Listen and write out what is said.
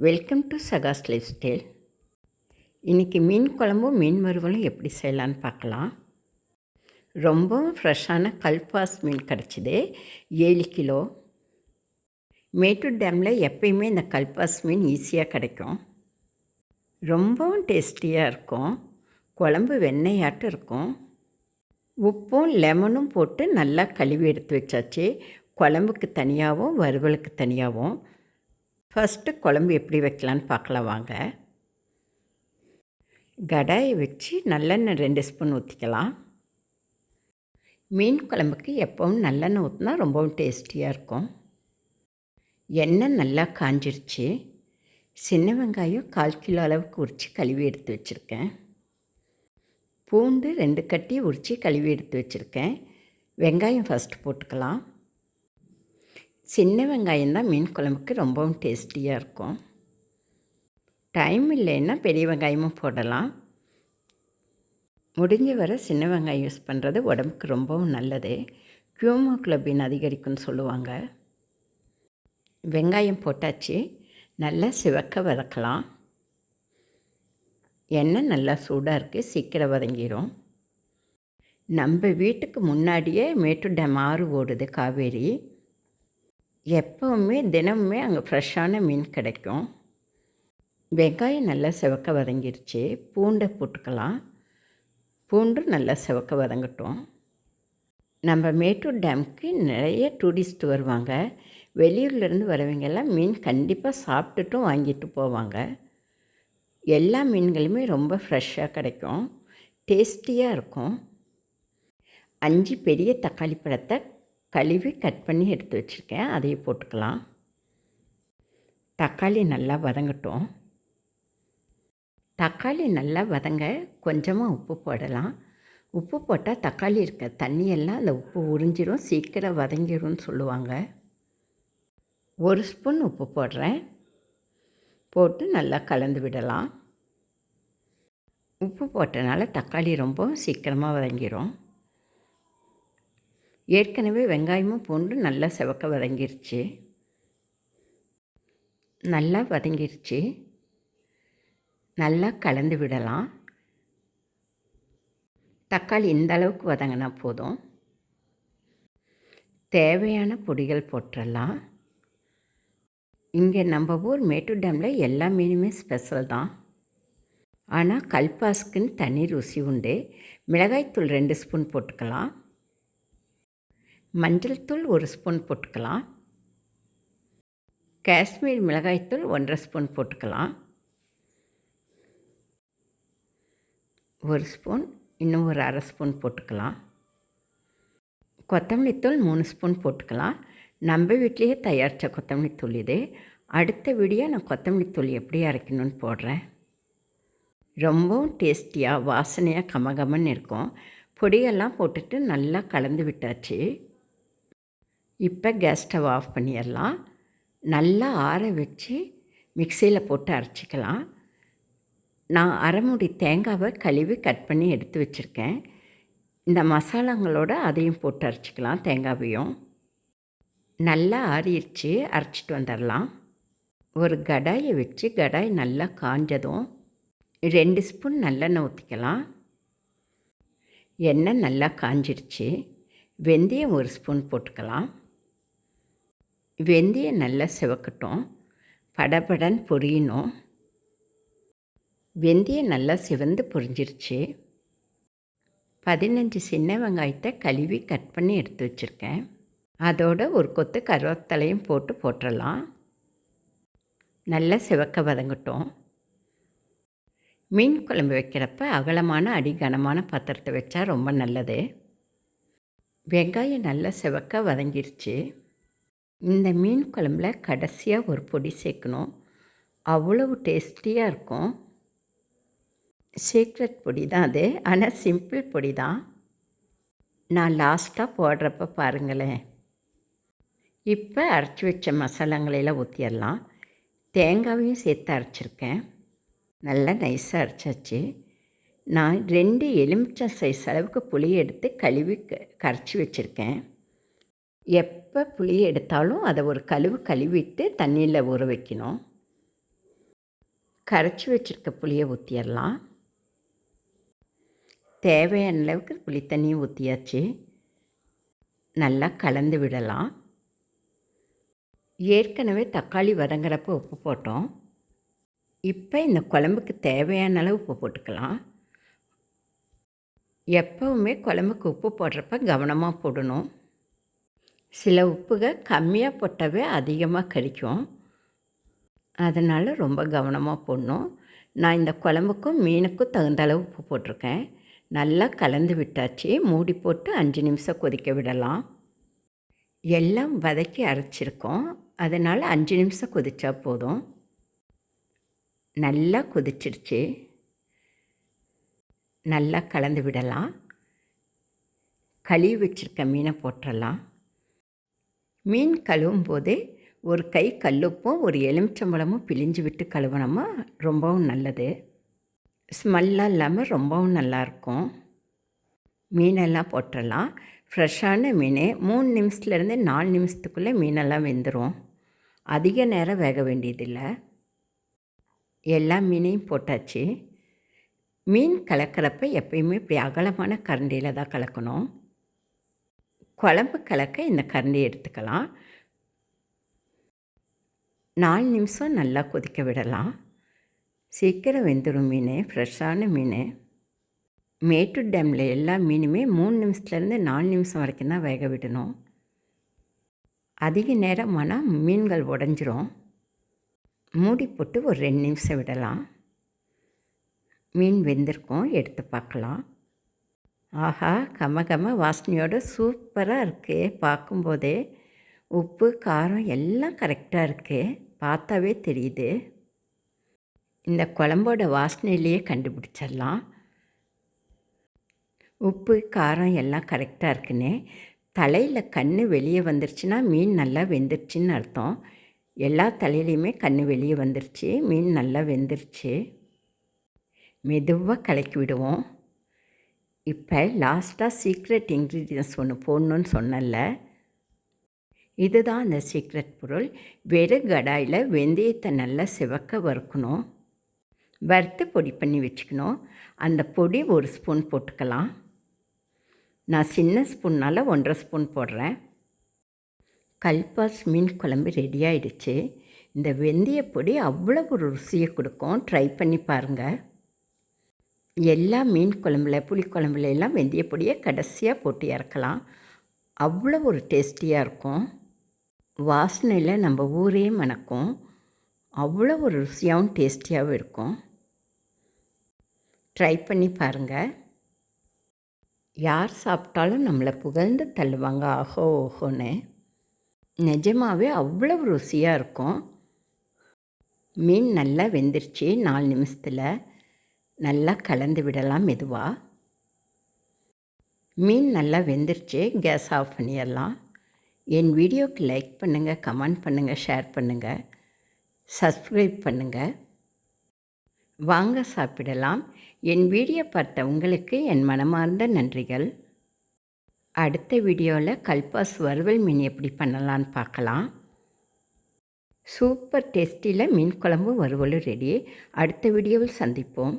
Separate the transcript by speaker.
Speaker 1: Welcome to சகாஸ் life style. இன்றைக்கி மீன் குழம்பும் மீன் வறுவலும் எப்படி செய்யலான்னு பார்க்கலாம். ரொம்பவும் ஃப்ரெஷ்ஷான கல்பாஸ் மீன் கிடச்சிது, 7 கிலோ. மேட்டூர் டேமில் எப்பயுமே இந்த கல்பாஸ் மீன் ஈஸியாக கிடைக்கும். ரொம்பவும் டேஸ்டியாக இருக்கும். குழம்பு வெண்ணெயாட்டம் இருக்கும். உப்பும் லெமனும் போட்டு நல்லா கழுவி எடுத்து வச்சாச்சு. குழம்புக்கு தனியாகவும் வறுவலுக்கு தனியாகவும். ஃபஸ்ட்டு குழம்பு எப்படி வைக்கலான்னு பார்க்கலாம் வாங்க. கடாயை வச்சு நல்லெண்ணெய் 2 ஸ்பூன் ஊற்றிக்கலாம். மீன் குழம்புக்கு எப்பவும் நல்லெண்ணெய் ஊற்றினா ரொம்பவும் டேஸ்டியாக இருக்கும். எண்ணெய் நல்லா காஞ்சிருச்சு. சின்ன வெங்காயம் 1/4 கிலோ அளவுக்கு உரித்து கழுவி எடுத்து வச்சுருக்கேன். பூண்டு 2 கட்டி உரித்து கழுவி எடுத்து வச்சுருக்கேன். வெங்காயம் ஃபஸ்ட்டு போட்டுக்கலாம். சின்ன வெங்காயம் தான் மீன் குழம்புக்கு ரொம்பவும் டேஸ்டியாக இருக்கும். டைம் இல்லைன்னா பெரிய வெங்காயமும் போடலாம். முடிஞ்ச வரை சின்ன வெங்காயம் யூஸ் பண்ணுறது உடம்புக்கு ரொம்பவும் நல்லது. ஹீமோகுளோபின் அதிகரிக்கும்னு சொல்லுவாங்க. வெங்காயம் போட்டாச்சு. நல்லா சிவக்க வதக்கலாம். எண்ணெய் நல்லா சூடாக இருக்குது, சீக்கிரம் வதங்கிடும். நம்ம வீட்டுக்கு முன்னாடியே மேட்டூர் டேம் ஆறு ஓடுது, காவேரி. எப்போவுமே தினமுமே அங்கே ஃப்ரெஷ்ஷான மீன் கிடைக்கும். வெங்காயம் நல்லா சிவக்க வதங்கிடுச்சு. பூண்டை போட்டுக்கலாம். பூண்டு நல்லா சிவக்க வதங்கட்டும். நம்ம மேட்டூர் டேமுக்கு நிறைய டூரிஸ்ட் வருவாங்க. வெளியூர்லேருந்து வரவங்கெல்லாம் மீன் கண்டிப்பாக சாப்பிட்டுட்டும் வாங்கிட்டு போவாங்க. எல்லா மீன்களுமே ரொம்ப ஃப்ரெஷ்ஷாக கிடைக்கும், டேஸ்டியாக இருக்கும். 5 பெரிய தக்காளி பழத்தை கழுவி கட் பண்ணி எடுத்து வச்சுருக்கேன், அதையும் போட்டுக்கலாம். தக்காளி நல்லா வதங்கட்டும். தக்காளி நல்லா வதங்க கொஞ்சமாக உப்பு போடலாம். உப்பு போட்டால் தக்காளி இருக்க தண்ணியெல்லாம் அந்த உப்பு உறிஞ்சிரும், சீக்கிரம் வதங்கிடும்னு சொல்லுவாங்க. 1 ஸ்பூன் உப்பு போடுறேன். போட்டு நல்லா கலந்து விடலாம். உப்பு போட்டனால தக்காளி ரொம்ப சீக்கிரமாக வதங்கிடும். ஏற்கனவே வெங்காயமும் பூண்டு நல்லா சிவக்க வதங்கிருச்சு. நல்லா வதங்கிருச்சு. நல்லா கலந்து விடலாம். தக்காளி இந்த அளவுக்கு வதங்கினா போதும். தேவையான பொடிகள் போட்டுடலாம். இங்கே நம்ம ஊர் மேட்டூர் டேமில் எல்லா மீனுமே ஸ்பெஷல் தான். ஆனால் கல்பாஸ்க்குன்னு தனி ருசி உண்டு. மிளகாய்த்தூள் 2 ஸ்பூன் போட்டுக்கலாம். மஞ்சள் தூள் 1 ஸ்பூன் போட்டுக்கலாம். காஷ்மீர் மிளகாய்த்தூள் 1/2 ஸ்பூன் போட்டுக்கலாம். 1 ஸ்பூன், இன்னும் ஒரு 1/2 ஸ்பூன் போட்டுக்கலாம். கொத்தமல்லி தூள் 3 ஸ்பூன் போட்டுக்கலாம். நம்ம வீட்லேயே தயாரித்த கொத்தமல்லி தூள் இது. அடுத்த வீடியோ நான் கொத்தமல்லி தூள் எப்படி அரைக்கணும்னு போடுறேன். ரொம்பவும் டேஸ்டியாக வாசனையாக கமகமன்னு இருக்கும். பொடியெல்லாம் போட்டுட்டு நல்லா கலந்து விட்டாச்சு. இப்போ கேஸ் ஸ்டவ் ஆஃப் பண்ணிடலாம். நல்லா ஆற வச்சு மிக்சியில் போட்டு அரைச்சிக்கலாம். நான் அரை மூடி தேங்காவை கழுவி கட் பண்ணி எடுத்து வச்சுருக்கேன். இந்த மசாலாங்களோட அதையும் போட்டு அரைச்சிக்கலாம். தேங்காவையும் நல்லா ஆறிடுச்சு, அரைச்சிட்டு வந்துடலாம். ஒரு கடாயை வச்சு கடாய் நல்லா காஞ்சதும் 2 ஸ்பூன் நல்லெண்ணெய் ஊற்றிக்கலாம். எண்ணெய் நல்லா காஞ்சிடுச்சு. வெந்தயம் 1 ஸ்பூன் போட்டுக்கலாம். வெந்தயம் நல்லா சிவக்கட்டும், படபடன்னு பொரியணும். வெந்தயம் நல்லா சிவந்து பொரிஞ்சிருச்சு. 15 சின்ன வெங்காயத்தை கழுவி கட் பண்ணி எடுத்து வச்சுருக்கேன். அதோட ஒரு கொத்து கருவேப்பிலையும் போட்டுடலாம். நல்லா சிவக்க வதங்கட்டும். மீன் குழம்பு வைக்கிறப்ப அகலமான அடி கனமான பாத்திரத்தை வச்சா ரொம்ப நல்லது. வெங்காயம் நல்லா சிவக்க வதங்கிருச்சு. இந்த மீன் குழம்புல கடைசியாக ஒரு பொடி சேர்க்கணும். அவ்வளவு டேஸ்டியாக இருக்கும். சீக்ரெட் பொடி தான் அது, ஆனால் சிம்பிள் பொடி தான். நான் லாஸ்ட்டாக போடுறப்ப பாருங்களேன். இப்போ அரைச்சி வச்ச மசாலாங்களையெல்லாம் ஊற்றிடலாம். தேங்காவையும் சேர்த்து அரைச்சிருக்கேன். நல்லா நைஸாக அரைச்சாச்சு. நான் 2 எலுமிச்சம் சைஸ் அளவுக்கு புளி எடுத்து கழுவி கரைச்சி வச்சுருக்கேன். எப்போ புளி எடுத்தாலும் அதை ஒரு கழுவிட்டு தண்ணியில் ஊற வைக்கணும். கரைச்சி வச்சுருக்க புளியை ஊற்றிடலாம். தேவையான அளவுக்கு புளி தண்ணியும் ஊற்றியாச்சு. நல்லா கலந்து விடலாம். ஏற்கனவே தக்காளி வதங்குறப்போ உப்பு போட்டோம். இப்போ இந்த குழம்புக்கு தேவையான அளவு உப்பு போட்டுக்கலாம். எப்போவுமே குழம்புக்கு உப்பு போடுறப்ப கவனமாக போடணும். சில உப்புகள் கம்மியாக போட்டாவே அதிகமாக கரிக்கும். அதனால் ரொம்ப கவனமாக போடணும். நான் இந்த குழம்புக்கும் மீனுக்கும் தகுந்த அளவு உப்பு போட்டிருக்கேன். நல்லா கலந்து விட்டாச்சு. மூடி போட்டு 5 நிமிஷம் கொதிக்க விடலாம். எல்லாம் வதக்கி அரைச்சிருக்கோம். அதனால் 5 நிமிஷம் கொதித்தா போதும். நல்லா கொதிச்சிருச்சு. நல்லா கலந்து விடலாம். கழுவி வச்சுருக்க மீனை போட்டுடலாம். மீன் கழுவும் போது ஒரு கை கல்லுப்பும் ஒரு எலுமிச்சம்பழமும் பிழிஞ்சு விட்டு கழுவினோமா ரொம்பவும் நல்லது. ஸ்மெல்லாம் இல்லாமல் ரொம்பவும் நல்லாயிருக்கும். மீனெல்லாம் போட்டுடலாம். ஃப்ரெஷ்ஷான மீன் 3 நிமிஷத்துலேருந்து 4 நிமிஷத்துக்குள்ளே மீனெல்லாம் வெந்துடும். அதிக நேரம் வேக வேண்டியதில்லை. எல்லா மீனையும் போட்டாச்சு. மீன் கலக்கிறப்ப எப்பயுமே இப்படி அகலமான கரண்டியில் தான் கலக்கணும். குழம்பு கலக்க இந்த கரண்டி எடுத்துக்கலாம். 4 நிமிஷம் நல்லா கொதிக்க விடலாம். சீக்கிரம் வெந்துடும் மீன். ஃப்ரெஷ்ஷான மீன். மேட்டூர் டேமில் எல்லா மீனுமே 3 நிமிஷத்துலேருந்து 4 நிமிஷம் வரைக்கும் தான் வேக விடணும். அதிக நேரமானால் மீன்கள் உடஞ்சிரும். மூடி போட்டு ஒரு 2 நிமிஷம் விடலாம். மீன் வெந்திருக்கும். எடுத்து பார்க்கலாம். ஆஹா, கம வாசனையோடு சூப்பராக இருக்குது. பார்க்கும்போதே உப்பு காரம் எல்லாம் கரெக்டாக இருக்குது. பார்த்தாவே தெரியுது. இந்த குழம்போட வாசனையிலேயே கண்டுபிடிச்சிடலாம். உப்பு காரம் எல்லாம் கரெக்டாக இருக்குன்னு. தலையில் கண் வெளியே வந்துருச்சுன்னா மீன் நல்லா வெந்துருச்சுன்னு அர்த்தம். எல்லா தலையிலையுமே கண் வெளியே வந்துருச்சு. மீன் நல்லா வெந்துருச்சு. மெதுவாக கலக்கி விடுவோம். இப்போ லாஸ்ட்டாக சீக்ரெட் இன்க்ரீடியன்ஸ் ஒன்று போடணுன்னு சொன்னல, இதுதான் அந்த சீக்ரெட் பொருள். வெறும் கடாயில் வெந்தயத்தை நல்லா சிவக்க வறுக்கணும். வறுத்து பொடி பண்ணி வச்சுக்கணும். அந்த பொடி 1 ஸ்பூன் போட்டுக்கலாம். நான் சின்ன ஸ்பூன்னால் 1.5 ஸ்பூன் போடுறேன். கல்பாஸ் மீன் குழம்பு ரெடி ஆகிடுச்சு. இந்த வெந்தய பொடி அவ்வளோ ஒரு ருசியை கொடுக்கும். ட்ரை பண்ணி பாருங்கள். எல்லா மீன் குழம்புல புளிக்குழம்புல எல்லாம் வெந்தய பொடியை கடைசியாக போட்டு இறக்கலாம். அவ்வளோ ஒரு டேஸ்டியாக இருக்கும். வாசனையில் நம்ம ஊரே மணக்கும். அவ்வளோ ஒரு ருசியாகவும் டேஸ்டியாகவும் இருக்கும். ட்ரை பண்ணி பாருங்கள். யார் சாப்பிட்டாலும் நம்மளை புகழ்ந்து தள்ளுவாங்க ஆஹோ ஓஹோன்னு. நிஜமாகவே அவ்வளோ ருசியாக இருக்கும். மீன் நல்லா வெந்துருச்சு. 4 நிமிஷத்தில் நல்லா கலந்து விடலாம் மெதுவாக. மீன் நல்லா வெந்துருச்சு. கேஸ் ஆஃப் பண்ணிடலாம். என் வீடியோவுக்கு லைக் பண்ணுங்கள், கமெண்ட் பண்ணுங்கள், ஷேர் பண்ணுங்கள், சப்ஸ்கிரைப் பண்ணுங்கள். வாங்க சாப்பிடலாம். என் வீடியோ பார்த்த உங்களுக்கு என் மனமார்ந்த நன்றிகள். அடுத்த வீடியோவில் கல்பாஸ் வறுவல் மீன் எப்படி பண்ணலான்னு பார்க்கலாம். சூப்பர் டேஸ்டியில் மீன் குழம்பு வறுவலும் ரெடி. அடுத்த வீடியோவில் சந்திப்போம்.